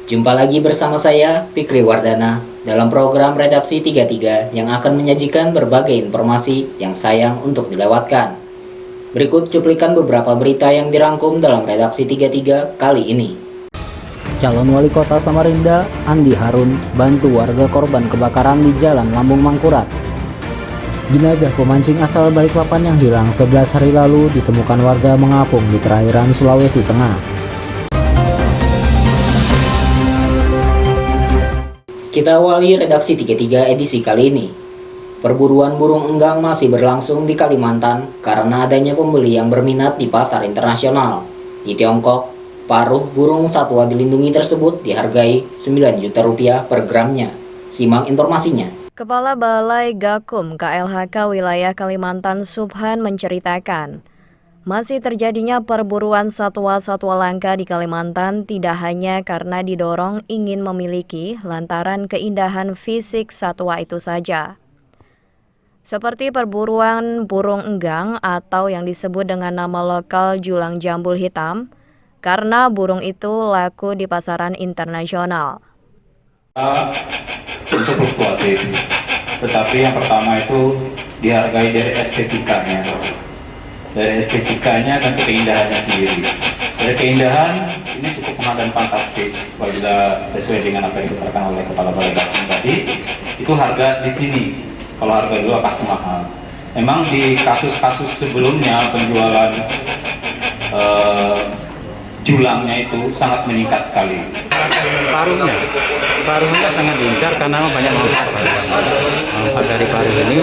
Jumpa lagi bersama saya, Fikri Wardana, dalam program Redaksi 33 yang akan menyajikan berbagai informasi yang sayang untuk dilewatkan. Berikut cuplikan beberapa berita yang dirangkum dalam Redaksi 33 kali ini. Calon Wali Kota Samarinda, Andi Harun, bantu warga korban kebakaran di Jalan Lambung Mangkurat. Jenazah pemancing asal Balikpapan yang hilang 11 hari lalu ditemukan warga mengapung di perairan Sulawesi Tengah. Kita awali Redaksi 33 edisi kali ini. Perburuan burung enggang masih berlangsung di Kalimantan karena adanya pembeli yang berminat di pasar internasional. Di Tiongkok, paruh burung satwa dilindungi tersebut dihargai 9 juta rupiah per gramnya. Simak informasinya. Kepala Balai Gakum KLHK Wilayah Kalimantan Subhan menceritakan, masih terjadinya perburuan satwa-satwa langka di Kalimantan tidak hanya karena didorong ingin memiliki lantaran keindahan fisik satwa itu saja. Seperti perburuan burung enggang atau yang disebut dengan nama lokal julang jambul hitam, karena burung itu laku di pasaran internasional. Untuk fluktuatif, tetapi yang pertama itu dihargai dari estetikanya. Dari estetikanya dan keindahannya sendiri. Dari keindahan ini cukup mahal dan fantastis apabila sesuai dengan apa yang dikatakan oleh Kepala Balai Gakum tadi. Itu harga di sini. Kalau harga dulu pasti mahal. Memang di kasus-kasus sebelumnya penjualan julangnya itu sangat meningkat sekali. Paruhnya sangat diincar karena banyak manfaat. Manfaat dari paruh ini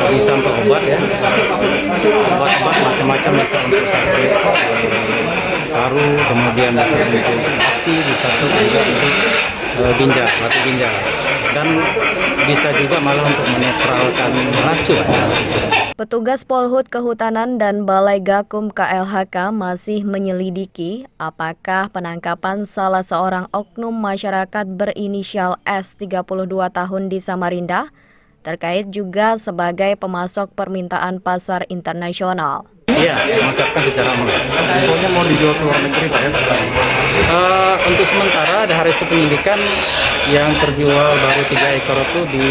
bisa untuk obat ya, obat macam-macam, bisa untuk sakit paruh, kemudian bisa untuk hati, bisa juga untuk ginjal, batu ginjal, dan bisa juga malah untuk menetralkan racun. Petugas Polhut Kehutanan dan Balai Gakum KLHK masih menyelidiki apakah penangkapan salah seorang oknum masyarakat berinisial S 32 tahun di Samarinda terkait juga sebagai pemasok permintaan pasar internasional. Iya, memasarkan secara online. Pokoknya mau dijual ke luar negeri Pak ya? Untuk sementara ada hasil penyelidikan yang terjual baru 3 ekor itu di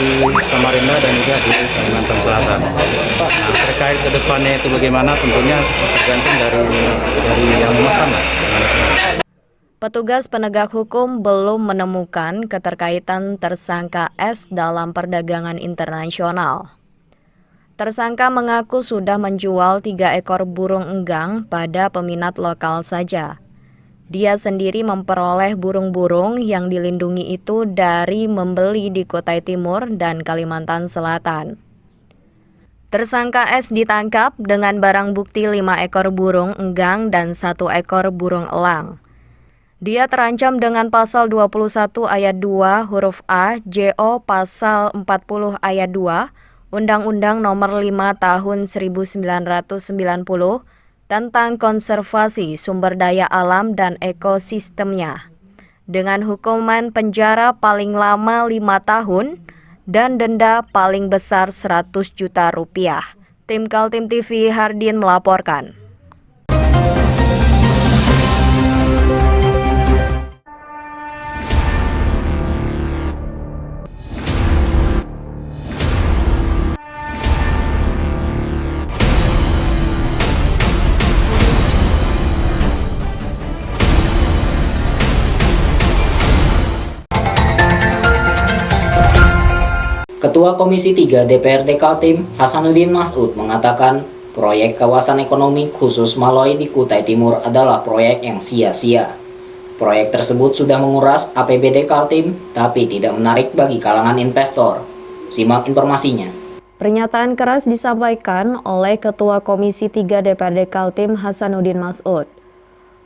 Samarinda dan juga di Kalimantan Selatan. Nah, terkait ke depannya itu bagaimana tentunya tergantung dari yang memesan. Petugas penegak hukum belum menemukan keterkaitan tersangka S dalam perdagangan internasional. Tersangka mengaku sudah menjual 3 ekor burung enggang pada peminat lokal saja. Dia sendiri memperoleh burung-burung yang dilindungi itu dari membeli di Kutai Timur dan Kalimantan Selatan. Tersangka S ditangkap dengan barang bukti 5 ekor burung enggang dan 1 ekor burung elang. Dia terancam dengan pasal 21 ayat 2 huruf A, JO pasal 40 ayat 2, Undang-Undang Nomor 5 Tahun 1990 tentang konservasi sumber daya alam dan ekosistemnya, dengan hukuman penjara paling lama 5 tahun dan denda paling besar 100 juta rupiah. Tim Kaltim TV Hardin melaporkan. Ketua Komisi 3 DPRD Kaltim, Hasanuddin Mas'ud mengatakan proyek kawasan ekonomi khusus Maloy di Kutai Timur adalah proyek yang sia-sia. Proyek tersebut sudah menguras APBD Kaltim, tapi tidak menarik bagi kalangan investor. Simak informasinya. Pernyataan keras disampaikan oleh Ketua Komisi 3 DPRD Kaltim, Hasanuddin Mas'ud.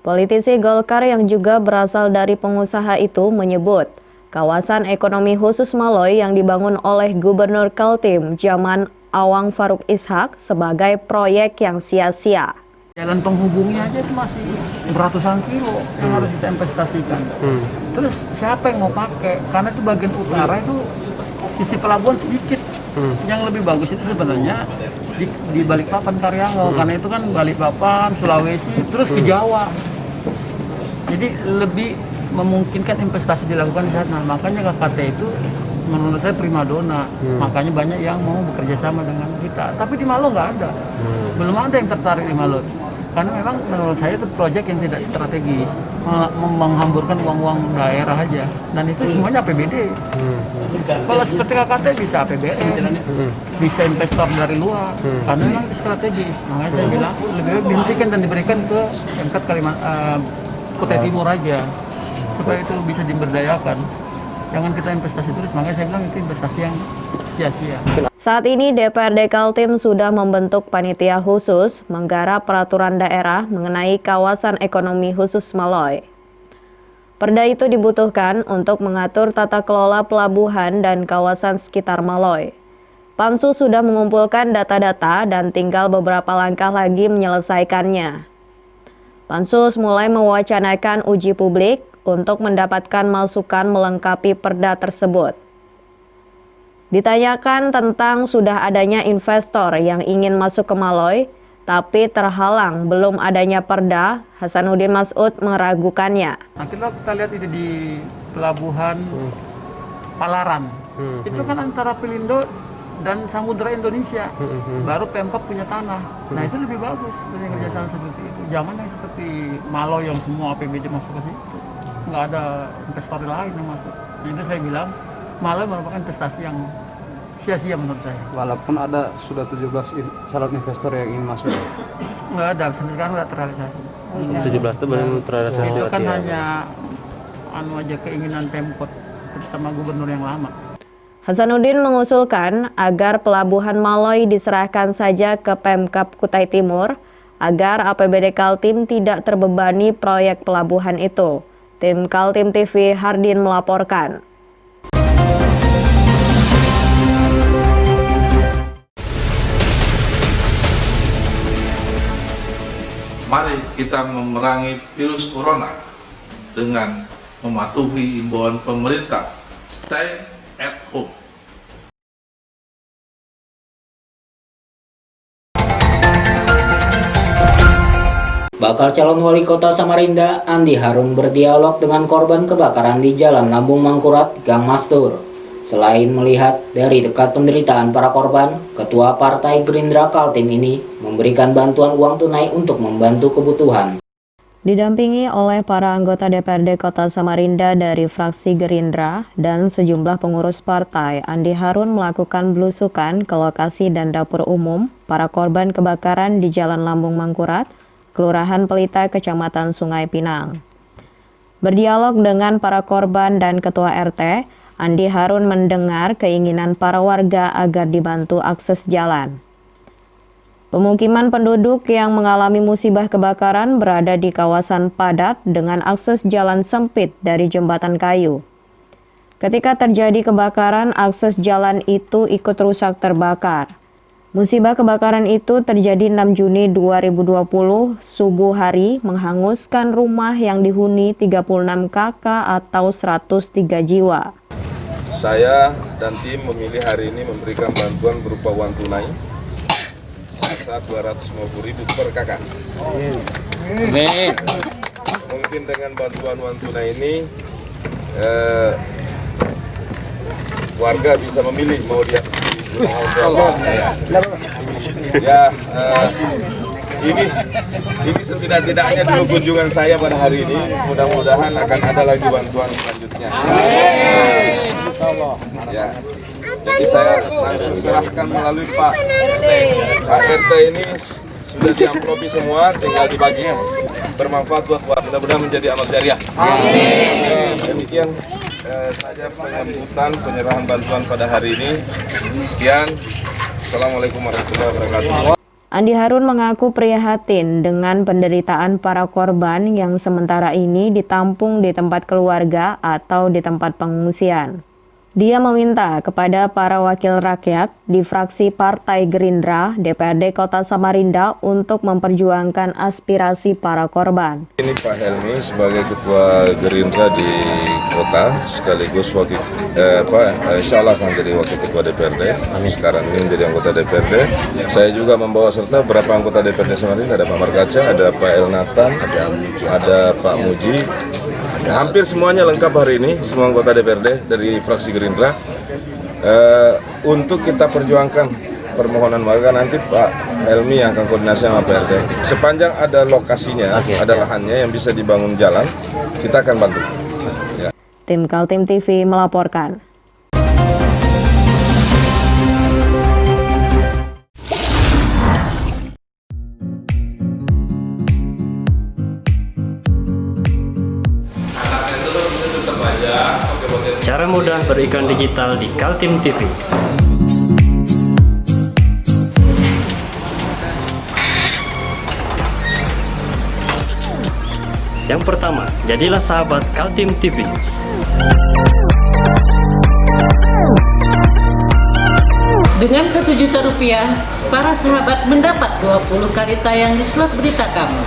Politisi Golkar yang juga berasal dari pengusaha itu menyebut, kawasan ekonomi khusus Maloy yang dibangun oleh Gubernur Kaltim zaman Awang Faruk Ishak sebagai proyek yang sia-sia. Jalan penghubungnya aja itu masih beratusan kilo yang harus kita investasikan. Terus siapa yang mau pakai? Karena itu bagian utara itu sisi pelabuhan sedikit. Yang lebih bagus itu sebenarnya di Balikpapan Karyangau, karena itu kan Balikpapan, Sulawesi, terus ke Jawa. Jadi lebih memungkinkan investasi dilakukan di sana. Makanya KKT itu menurut saya primadona. Makanya banyak yang mau bekerja sama dengan kita. Tapi di Malo nggak ada. Belum ada yang tertarik di Malo. Karena memang menurut saya itu proyek yang tidak strategis, menghamburkan uang-uang daerah aja. Dan itu semuanya APBD. Kalau seperti KKT bisa APBN, bisa investor dari luar. Karena memang itu strategis. Makanya saya bilang lebih baik dihentikan dan diberikan ke Pemkab Kutai Timur aja, supaya itu bisa diberdayakan. Jangan kita investasi terus. Makanya saya bilang itu investasi yang sia-sia. Saat ini DPRD Kaltim sudah membentuk panitia khusus menggarap peraturan daerah mengenai kawasan ekonomi khusus Maloy. Perda itu dibutuhkan untuk mengatur tata kelola pelabuhan dan kawasan sekitar Maloy. Pansus sudah mengumpulkan data-data dan tinggal beberapa langkah lagi menyelesaikannya. Pansus mulai mewacanakan uji publik untuk mendapatkan masukan melengkapi perda tersebut. Ditanyakan tentang sudah adanya investor yang ingin masuk ke Maloy, tapi terhalang belum adanya perda, Hasanuddin Mas'ud meragukannya. Nah, kita lihat ini di pelabuhan Palaran. Itu kan antara Pelindo dan Samudra Indonesia. Baru Pemkab punya tanah. Nah, itu lebih bagus punya kerjasama seperti itu. Jangan yang seperti Maloy yang semua APBD masuk ke situ. Nggak ada investor lain yang masuk. Nah, itu saya bilang Maloy merupakan investasi yang sia-sia menurut saya. Walaupun ada sudah 17 calon investor yang ingin masuk. Nggak ada, sampai sekarang nggak terrealisasi. 17 itu belum terrealisasi. Itu kan hanya aja keinginan Pemkot terutama gubernur yang lama. Hasanuddin mengusulkan agar pelabuhan Maloy diserahkan saja ke Pemkab Kutai Timur agar APBD Kaltim tidak terbebani proyek pelabuhan itu. Tim Kaltim TV Hardin melaporkan. Mari kita memerangi virus corona dengan mematuhi imbauan pemerintah. Stay at home. Bakal calon wali kota Samarinda, Andi Harun berdialog dengan korban kebakaran di Jalan Lambung Mangkurat, Gang Mastur. Selain melihat dari dekat penderitaan para korban, Ketua Partai Gerindra Kaltim ini memberikan bantuan uang tunai untuk membantu kebutuhan. Didampingi oleh para anggota DPRD Kota Samarinda dari fraksi Gerindra dan sejumlah pengurus partai, Andi Harun melakukan belusukan ke lokasi dan dapur umum para korban kebakaran di Jalan Lambung Mangkurat, Kelurahan Pelita, Kecamatan Sungai Pinang. Berdialog dengan para korban dan Ketua RT, Andi Harun mendengar keinginan para warga agar dibantu akses jalan. Pemukiman penduduk yang mengalami musibah kebakaran berada di kawasan padat dengan akses jalan sempit dari jembatan kayu. Ketika terjadi kebakaran, akses jalan itu ikut rusak terbakar. Musibah kebakaran itu terjadi 6 Juni 2020 subuh hari, menghanguskan rumah yang dihuni 36 kakak atau 103 jiwa. Saya dan tim memilih hari ini memberikan bantuan berupa uang tunai sebesar 250.000 per kakak. Amin. Mungkin dengan bantuan uang tunai ini warga bisa memilih mau dia ini setidak-tidaknya dulu kunjungan saya pada hari ini. Mudah-mudahan akan ada lagi bantuan selanjutnya. Ya. Jadi saya langsung serahkan melalui Pak RT ini sudah diamplopi semua, tinggal dibagi bermanfaat buat warga, mudah-mudahan menjadi amal jariah. Demikian saja penyambutan penyerahan bantuan pada hari ini. Sekian. Assalamualaikum warahmatullahi wabarakatuh. Andi Harun mengaku prihatin dengan penderitaan para korban yang sementara ini ditampung di tempat keluarga atau di tempat pengungsian. Dia meminta kepada para wakil rakyat di fraksi Partai Gerindra DPRD Kota Samarinda untuk memperjuangkan aspirasi para korban. Ini Pak Helmi sebagai Ketua Gerindra di Kota sekaligus wakil insya Allah akan jadi Wakil Ketua DPRD. Sekarang ini menjadi anggota DPRD. Saya juga membawa serta beberapa anggota DPRD Samarinda. Ada Pak Margaca, ada Pak El Nathan, ada Pak Muji, Hampir semuanya lengkap hari ini, semua anggota DPRD dari fraksi Gerindra. Untuk kita perjuangkan permohonan warga, nanti Pak Helmi yang akan koordinasi sama PRD. Sepanjang ada lokasinya, ada lahannya yang bisa dibangun jalan, kita akan bantu. Ya. Tim Kaltim TV melaporkan. Cara mudah beriklan digital di Kaltim TV. Yang pertama, jadilah sahabat Kaltim TV. Dengan Rp1.000.000, para sahabat mendapat 20 kali tayang di slot berita kamu.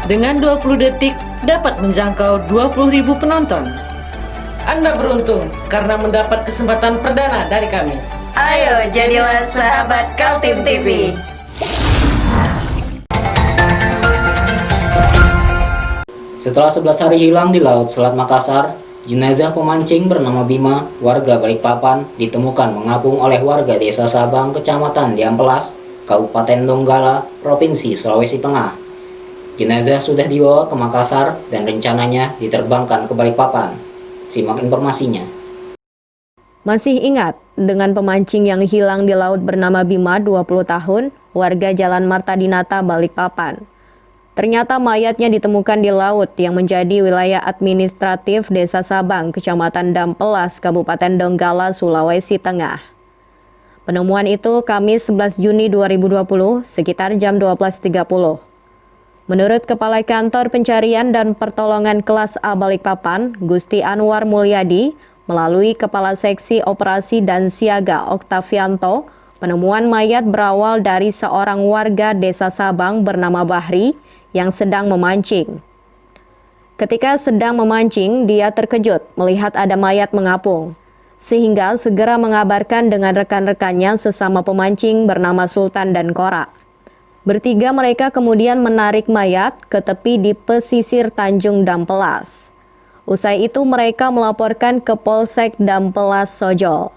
Dengan 20 detik dapat menjangkau 20.000 penonton. Anda beruntung karena mendapat kesempatan perdana dari kami. Ayo jadilah sahabat Kaltim TV. Setelah 11 hari hilang di Laut Selat Makassar, jenazah pemancing bernama Bima, warga Balikpapan, ditemukan mengapung oleh warga Desa Sabang, Kecamatan Diampelas, Kabupaten Donggala, Provinsi Sulawesi Tengah. Jenazah sudah dibawa ke Makassar dan rencananya diterbangkan ke Balikpapan. Simak informasinya. Masih ingat dengan pemancing yang hilang di laut bernama Bima, 20 tahun, warga Jalan Marta Dinata, Balikpapan. Ternyata mayatnya ditemukan di laut yang menjadi wilayah administratif Desa Sabang, Kecamatan Dampelas, Kabupaten Donggala, Sulawesi Tengah. Penemuan itu Kamis 11 Juni 2020 sekitar jam 12.30. Menurut Kepala Kantor Pencarian dan Pertolongan Kelas A Balikpapan, Gusti Anwar Mulyadi, melalui Kepala Seksi Operasi dan Siaga Oktavianto, penemuan mayat berawal dari seorang warga Desa Sabang bernama Bahri yang sedang memancing. Ketika sedang memancing, dia terkejut melihat ada mayat mengapung, sehingga segera mengabarkan dengan rekan-rekannya sesama pemancing bernama Sultan dan Kora. Bertiga mereka kemudian menarik mayat ke tepi di pesisir Tanjung Dampelas. Usai itu mereka melaporkan ke Polsek Dampelas Sojol.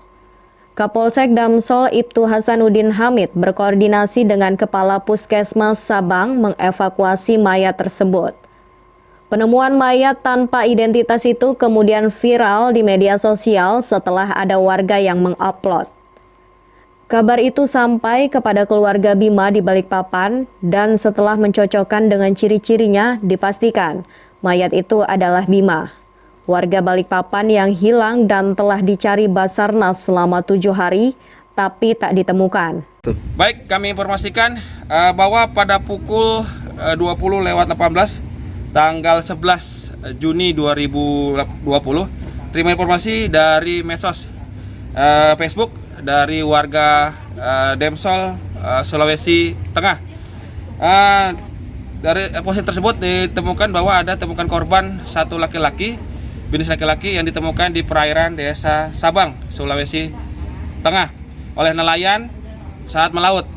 Kapolsek Damsol Ibtu Hasanuddin Hamid berkoordinasi dengan Kepala Puskesmas Sabang mengevakuasi mayat tersebut. Penemuan mayat tanpa identitas itu kemudian viral di media sosial setelah ada warga yang mengupload. Kabar itu sampai kepada keluarga Bima di Balikpapan dan setelah mencocokkan dengan ciri-cirinya dipastikan mayat itu adalah Bima, warga Balikpapan yang hilang dan telah dicari Basarnas selama 7 hari tapi tak ditemukan. Baik, kami informasikan bahwa pada pukul 20:18 tanggal 11 Juni 2020 terima informasi dari medsos Facebook dari warga Demsol, Sulawesi Tengah. Dari posisi tersebut ditemukan bahwa ada temukan korban satu laki-laki, jenis laki-laki yang ditemukan di perairan Desa Sabang, Sulawesi Tengah oleh nelayan saat melaut.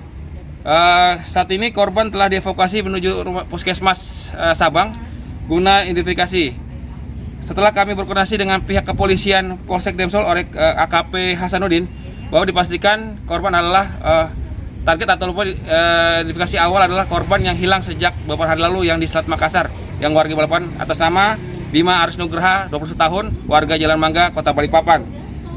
Saat ini korban telah dievakuasi menuju rumah Puskesmas Sabang guna identifikasi. Setelah kami berkoordinasi dengan pihak kepolisian Polsek Demsol oleh AKP Hasanuddin, bahwa dipastikan korban adalah target atau identifikasi awal adalah korban yang hilang sejak beberapa hari lalu yang di Selat Makassar, yang warga Balikpapan atas nama Bima Aris Nugraha, 21 tahun, warga Jalan Mangga, Kota Balikpapan.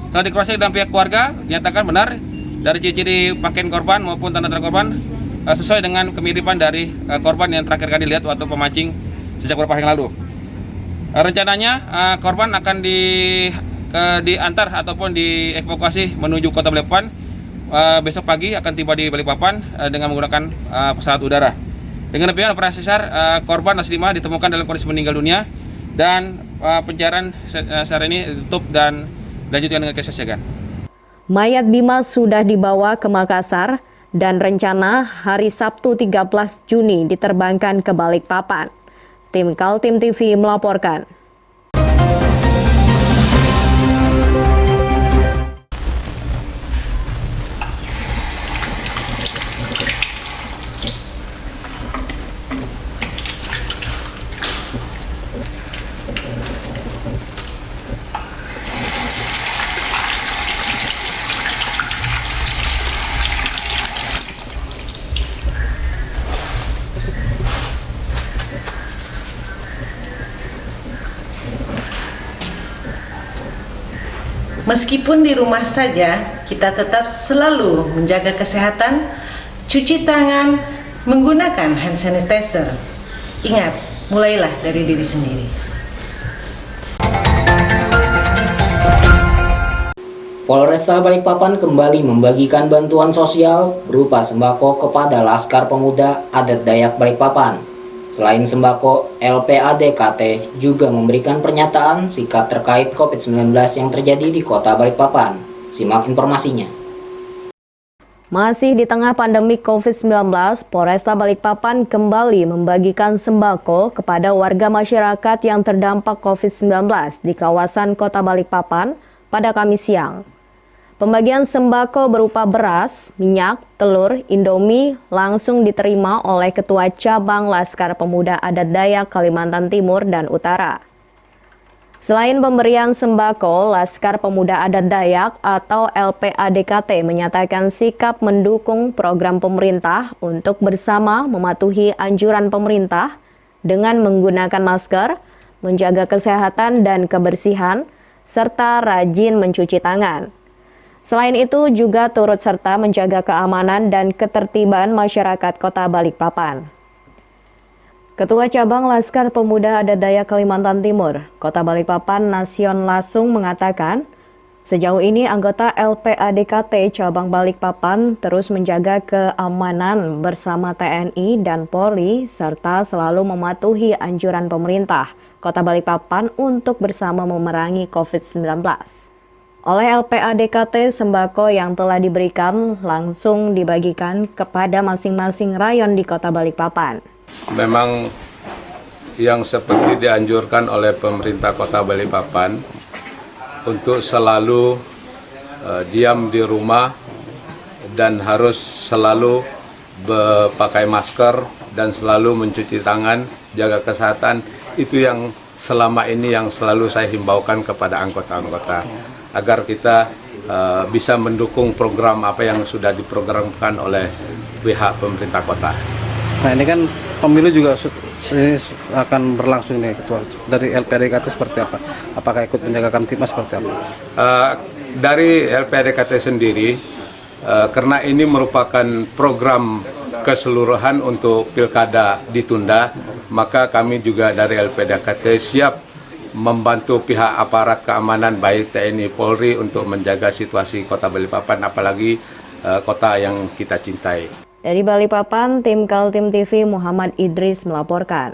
Setelah dikoordinasi dengan pihak keluarga, dinyatakan benar dari ciri-ciri pakaian korban maupun tanda-tanda korban sesuai dengan kemiripan dari korban yang terakhir kali dilihat waktu pemancing sejak beberapa hari yang lalu. Rencananya korban akan diantar ataupun dievakuasi menuju Kota Balikpapan. Besok pagi akan tiba di Balikpapan dengan menggunakan pesawat udara. Dengan demikian operasi SAR, korban Aslima ditemukan dalam kondisi meninggal dunia dan pencarian SAR ini ditutup dan dilanjutkan dengan kesiagaan. Mayat Bima sudah dibawa ke Makassar dan rencana hari Sabtu 13 Juni diterbangkan ke Balikpapan. Tim Kaltim TV melaporkan. Meskipun di rumah saja, kita tetap selalu menjaga kesehatan, cuci tangan, menggunakan hand sanitizer. Ingat, mulailah dari diri sendiri. Polresta Balikpapan kembali membagikan bantuan sosial berupa sembako kepada Laskar Pemuda Adat Dayak Balikpapan. Selain sembako, LPADKT juga memberikan pernyataan sikap terkait COVID-19 yang terjadi di Kota Balikpapan. Simak informasinya. Masih di tengah pandemi COVID-19, Polresta Balikpapan kembali membagikan sembako kepada warga masyarakat yang terdampak COVID-19 di kawasan Kota Balikpapan pada Kamis siang. Pembagian sembako berupa beras, minyak, telur, Indomie langsung diterima oleh Ketua Cabang Laskar Pemuda Adat Dayak Kalimantan Timur dan Utara. Selain pemberian sembako, Laskar Pemuda Adat Dayak atau LPADKT menyatakan sikap mendukung program pemerintah untuk bersama mematuhi anjuran pemerintah dengan menggunakan masker, menjaga kesehatan dan kebersihan, serta rajin mencuci tangan. Selain itu juga turut serta menjaga keamanan dan ketertiban masyarakat Kota Balikpapan. Ketua Cabang Laskar Pemuda Adat Dayak Kalimantan Timur, Kota Balikpapan Nasion Lasung mengatakan, sejauh ini anggota LPADKT Cabang Balikpapan terus menjaga keamanan bersama TNI dan Polri serta selalu mematuhi anjuran pemerintah Kota Balikpapan untuk bersama memerangi COVID-19. Oleh LPADKT, sembako yang telah diberikan langsung dibagikan kepada masing-masing rayon di Kota Balikpapan. Memang yang seperti dianjurkan oleh pemerintah Kota Balikpapan untuk selalu diam di rumah dan harus selalu pakai masker dan selalu mencuci tangan, jaga kesehatan, itu yang selama ini yang selalu saya himbaukan kepada anggota-anggota agar kita bisa mendukung program apa yang sudah diprogramkan oleh pihak pemerintah kota. Nah, ini kan pemilu juga ini akan berlangsung nih, Ketua. Dari LPADKT seperti apa? Apakah ikut menjaga Kamtipmas seperti apa? Dari LPADKT sendiri, karena ini merupakan program keseluruhan untuk pilkada ditunda, maka kami juga dari LPADKT siap membantu pihak aparat keamanan baik TNI Polri untuk menjaga situasi Kota Balikpapan, apalagi kota yang kita cintai. Dari Balikpapan, tim Kaltim TV Muhammad Idris melaporkan.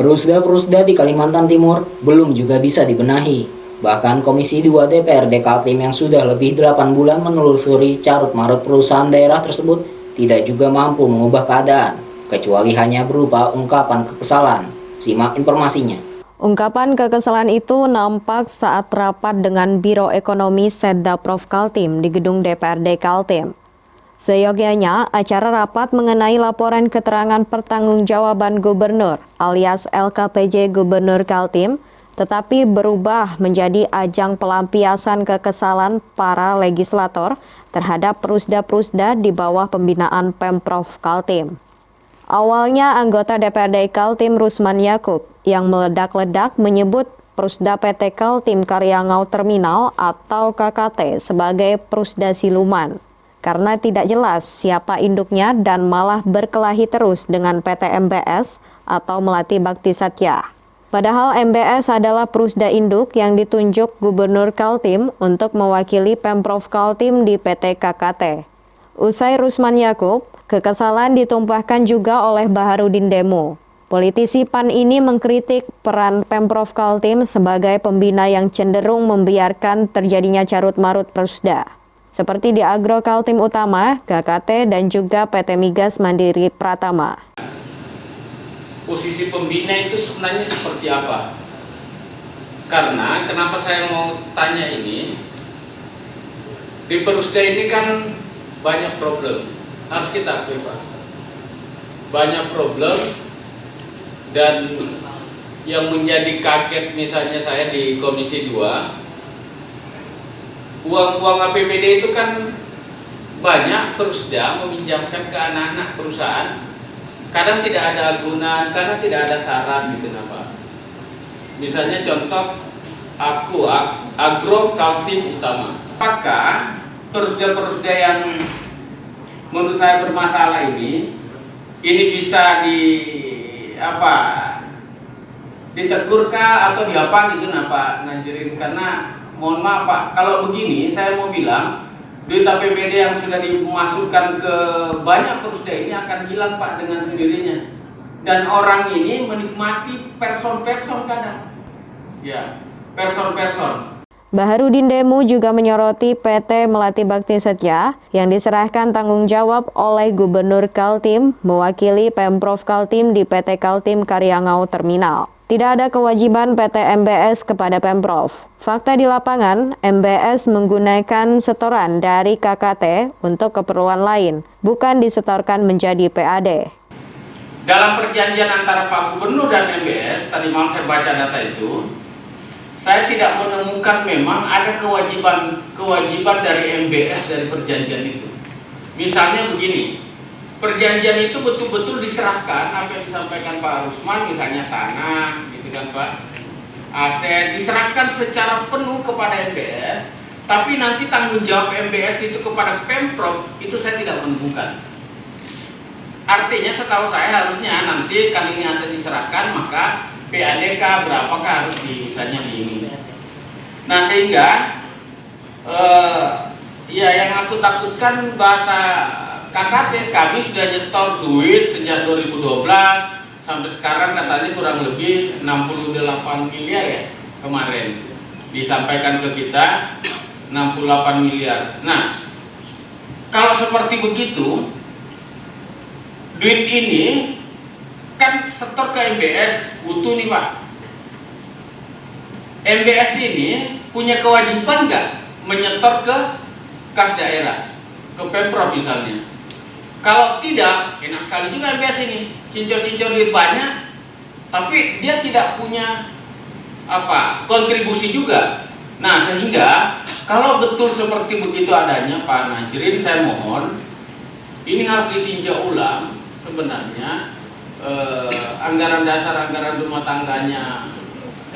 Perusda-perusda di Kalimantan Timur belum juga bisa dibenahi. Bahkan Komisi 2 DPRD Kaltim yang sudah lebih 8 bulan menelusuri carut-marut perusahaan daerah tersebut tidak juga mampu mengubah keadaan, kecuali hanya berupa ungkapan kekesalan. Simak informasinya. Ungkapan kekesalan itu nampak saat rapat dengan Biro Ekonomi Setda Prof Kaltim di gedung DPRD Kaltim. Seyogyanya, acara rapat mengenai laporan keterangan pertanggungjawaban Gubernur alias LKPJ Gubernur Kaltim, tetapi berubah menjadi ajang pelampiasan kekesalan para legislator terhadap perusda-perusda di bawah pembinaan Pemprov Kaltim. Awalnya anggota DPRD Kaltim Rusman Yakub yang meledak-ledak menyebut Perusda PT Kaltim Karyangau Terminal atau KKT sebagai perusda siluman, karena tidak jelas siapa induknya dan malah berkelahi terus dengan PT MBS atau Melati Bakti Satya. Padahal MBS adalah perusda induk yang ditunjuk Gubernur Kaltim untuk mewakili Pemprov Kaltim di PT KKT. Usai Rusman Yakub, kekesalan ditumpahkan juga oleh Baharudin Demo. Politisi PAN ini mengkritik peran Pemprov Kaltim sebagai pembina yang cenderung membiarkan terjadinya carut-marut perusda, seperti di Agro Kaltim Utama, KKT, dan juga PT Migas Mandiri Pratama. Posisi pembina itu sebenarnya seperti apa? Karena kenapa saya mau tanya ini, di perusda ini kan banyak problem. harus kita akui Pak, banyak problem. Dan yang menjadi kaget misalnya saya di Komisi 2, uang APBD itu kan banyak Perusda meminjamkan ke anak-anak perusahaan. Kadang tidak ada agunan, kadang tidak ada syarat gitu Pak. Misalnya contoh Agro Kaltim Utama. Apakah Perusda-Perusda yang menurut saya bermasalah ini bisa ditegur kah atau diapa gitu Pak Najirin? Karena mohon maaf Pak, kalau begini saya mau bilang duit APBD yang sudah dimasukkan ke banyak Perusda ini akan hilang Pak dengan sendirinya. Dan orang ini menikmati person-person kadang. Ya, person-person. Baharudin Demu juga menyoroti PT Melati Bakti Setia yang diserahkan tanggung jawab oleh Gubernur Kaltim mewakili Pemprov Kaltim di PT Kaltim Karyangau Terminal. Tidak ada kewajiban PT MBS kepada Pemprov. Fakta di lapangan, MBS menggunakan setoran dari KKT untuk keperluan lain, bukan disetorkan menjadi PAD. Dalam perjanjian antara Pak Gubernur dan MBS, tadi malam saya baca data itu, saya tidak menemukan memang ada kewajiban dari MBS dari perjanjian itu. Misalnya begini, perjanjian itu betul-betul diserahkan apa yang disampaikan Pak Rusman, misalnya tanah, gitu kan Pak, aset diserahkan secara penuh kepada MBS, tapi nanti tanggung jawab MBS itu kepada Pemprov itu saya tidak menemukan. Artinya setahu saya harusnya nanti kalau ini aset diserahkan maka PADK berapakah harus misalnya di ini. Nah sehingga ya yang aku takutkan bahasa KKT, kami sudah nyetor duit sejak 2012 sampai sekarang katanya kurang lebih 68 miliar ya kemarin disampaikan ke kita 68 miliar. Nah kalau seperti begitu duit ini kan setor ke MBS butuh nih Pak. MBS ini punya kewajiban nggak menyetor ke kas daerah, ke Pemprov misalnya? Kalau tidak, enak sekali juga MBS ini, cincor-cincor duit banyak, tapi dia tidak punya kontribusi juga. Nah sehingga kalau betul seperti begitu adanya Pak Najirin, saya mohon ini harus ditinjau ulang sebenarnya. Anggaran dasar, anggaran rumah tangganya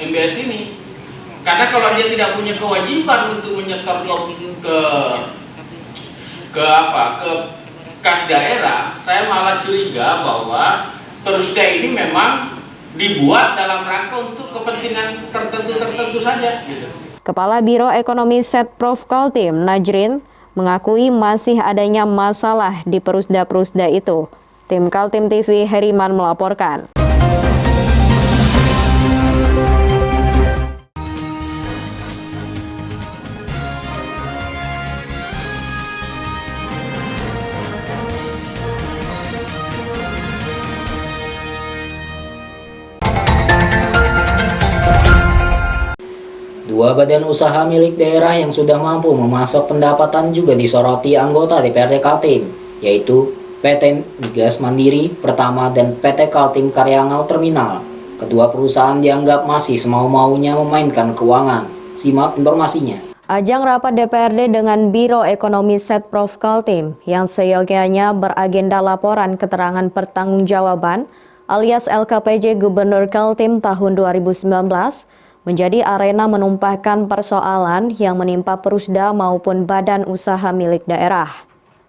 MBS ini, karena kalau dia tidak punya kewajiban untuk menyetor ke kas daerah, saya malah curiga bahwa Perusda ini memang dibuat dalam rangka untuk kepentingan tertentu saja gitu. Kepala Biro Ekonomi Setprov Kaltim, Najirin, mengakui masih adanya masalah di Perusda-Perusda itu. Tim Kaltim TV Heriman melaporkan. Dua badan usaha milik daerah yang sudah mampu memasok pendapatan juga disoroti anggota DPRD Kaltim, yaitu PT Migas Mandiri Pertama dan PT Kaltim Karyangau Terminal. Kedua perusahaan dianggap masih semau-maunya memainkan keuangan. Simak informasinya. Ajang rapat DPRD dengan Biro Ekonomi Setprov Kaltim yang seyogianya beragenda laporan keterangan pertanggungjawaban alias LKPJ Gubernur Kaltim tahun 2019 menjadi arena menumpahkan persoalan yang menimpa Perusda maupun badan usaha milik daerah.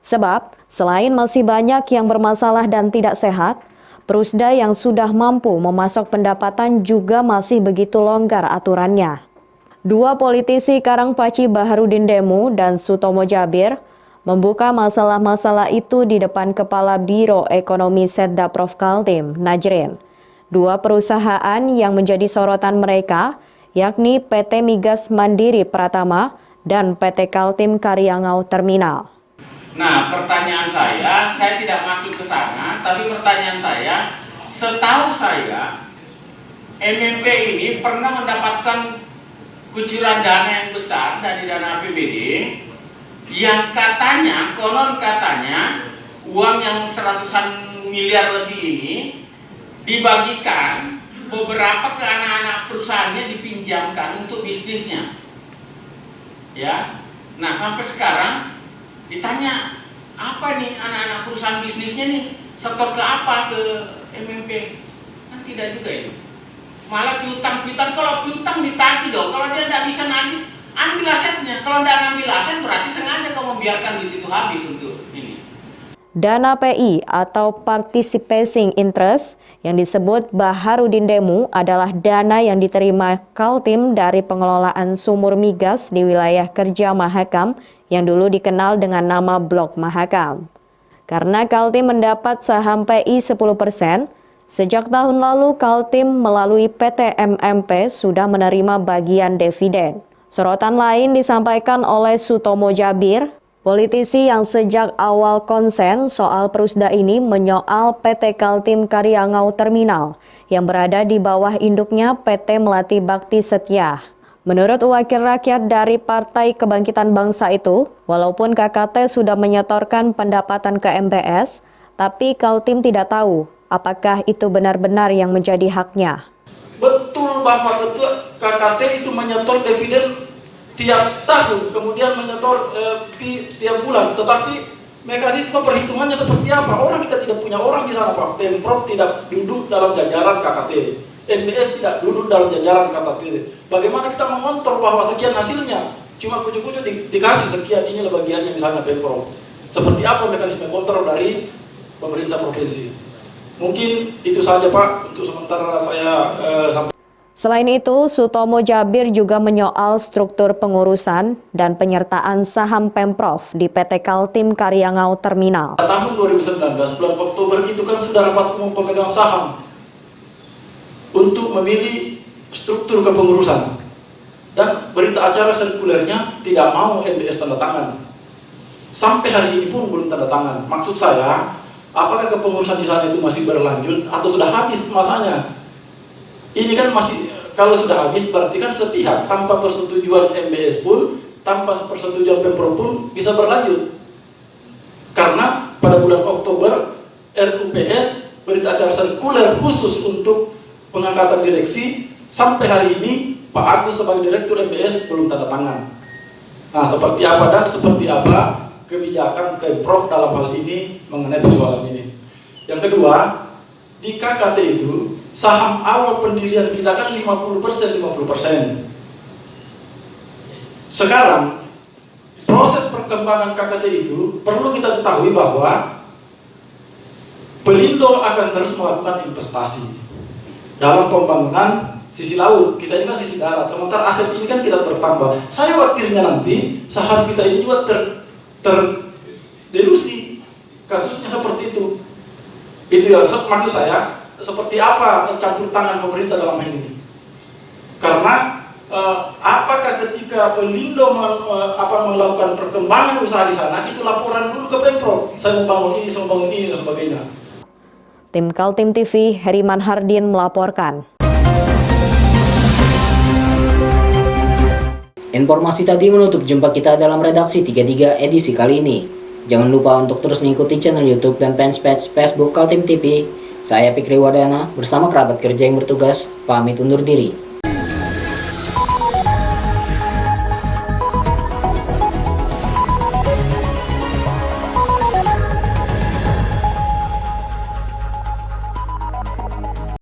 Sebab, selain masih banyak yang bermasalah dan tidak sehat, Perusda yang sudah mampu memasok pendapatan juga masih begitu longgar aturannya. Dua politisi Karangpaci Baharudin Demu dan Sutomo Jabir membuka masalah-masalah itu di depan Kepala Biro Ekonomi Setda Prof Kaltim, Najirin. Dua perusahaan yang menjadi sorotan mereka, yakni PT Migas Mandiri Pratama dan PT Kaltim Karyangau Terminal. Nah, pertanyaan saya tidak masuk ke sana, tapi pertanyaan saya, setahu saya, MMP ini pernah mendapatkan kucuran dana yang besar dari dana APBD, yang katanya, konon katanya, uang yang seratusan miliar lebih ini dibagikan beberapa ke anak-anak perusahaannya, dipinjamkan untuk bisnisnya. Ya, nah sampai sekarang ditanya apa nih anak-anak perusahaan bisnisnya nih, setor ke apa, ke MMP? Kan tidak juga itu. Malah piutang-piutang, kalau piutang ditagih dong. Kalau dia tidak bisa nagih, ambil asetnya. Kalau tidak ambil aset berarti sengaja kau membiarkan duit itu habis untuk ini. Dana PI atau Participating Interest yang disebut Baharudin Demu adalah dana yang diterima Kaltim dari pengelolaan sumur migas di wilayah kerja Mahakam yang dulu dikenal dengan nama Blok Mahakam. Karena Kaltim mendapat saham PI 10%, sejak tahun lalu Kaltim melalui PT MMP sudah menerima bagian dividen. Sorotan lain disampaikan oleh Sutomo Jabir, politisi yang sejak awal konsen soal perusda ini menyoal PT Kaltim Karyangau Terminal yang berada di bawah induknya PT Melati Bakti Setia. Menurut wakil rakyat dari Partai Kebangkitan Bangsa itu, walaupun KKT sudah menyetorkan pendapatan ke MBS, tapi Kaltim tidak tahu apakah itu benar-benar yang menjadi haknya. Betul bahwa ketua KKT itu menyetor dividen tiap tahun, kemudian menyetor tiap bulan, tetapi mekanisme perhitungannya seperti apa? Orang kita tidak punya orang di sana, Pak. Pemprov tidak duduk dalam jajaran KKT, MBS tidak duduk dalam jajaran KKT. Bagaimana kita mengontrol bahwa sekian hasilnya? Cuma kucu-kucu dikasih sekian, inilah bagiannya misalnya Pemprov. Seperti apa mekanisme kontrol dari pemerintah provinsi? Mungkin itu saja, Pak, untuk sementara saya sampaikan. Selain itu, Sutomo Jabir juga menyoal struktur pengurusan dan penyertaan saham Pemprov di PT Kaltim Karyangau Terminal. Tahun 2019, bulan Oktober itu kan sudah rapat umum pemegang saham untuk memilih struktur kepengurusan. Dan berita acara sirkulernya tidak mau MBS tanda tangan. Sampai hari ini pun belum tanda tangan. Maksud saya, apakah kepengurusan di sana itu masih berlanjut atau sudah habis masanya? Ini kan masih, kalau sudah habis berarti kan sepihak, tanpa persetujuan MBS pun, tanpa persetujuan Pemprov pun bisa berlanjut. Karena pada bulan Oktober RUPS berita acara sirkuler khusus untuk pengangkatan direksi, sampai hari ini Pak Agus sebagai Direktur MBS belum tanda tangan. Nah, seperti apa dan seperti apa kebijakan Pemprov dalam hal ini mengenai persoalan ini. Yang kedua, di KKT itu saham awal pendirian kita kan 50%. Sekarang proses perkembangan KKT itu perlu kita ketahui bahwa Pelindo akan terus melakukan investasi dalam pembangunan sisi laut. Kita ini kan sisi darat, sementara aset ini kan kita bertambah. Saya khawatirnya nanti saham kita ini juga terdelusi, kasusnya seperti itu. Itu ya, maksud saya seperti apa campur tangan pemerintah dalam hal ini? Karena apakah ketika Pelindo melakukan perkembangan usaha di sana itu laporan dulu ke Pemprov, saya membangun ini dan sebagainya. Tim Kaltim TV, Heriman Hardin melaporkan. Informasi tadi menutup jumpa kita dalam redaksi 33 edisi kali ini. Jangan lupa untuk terus mengikuti channel YouTube dan fanpage Facebook Kaltim TV. Saya Fikri Wardana bersama kerabat kerja yang bertugas pamit undur diri.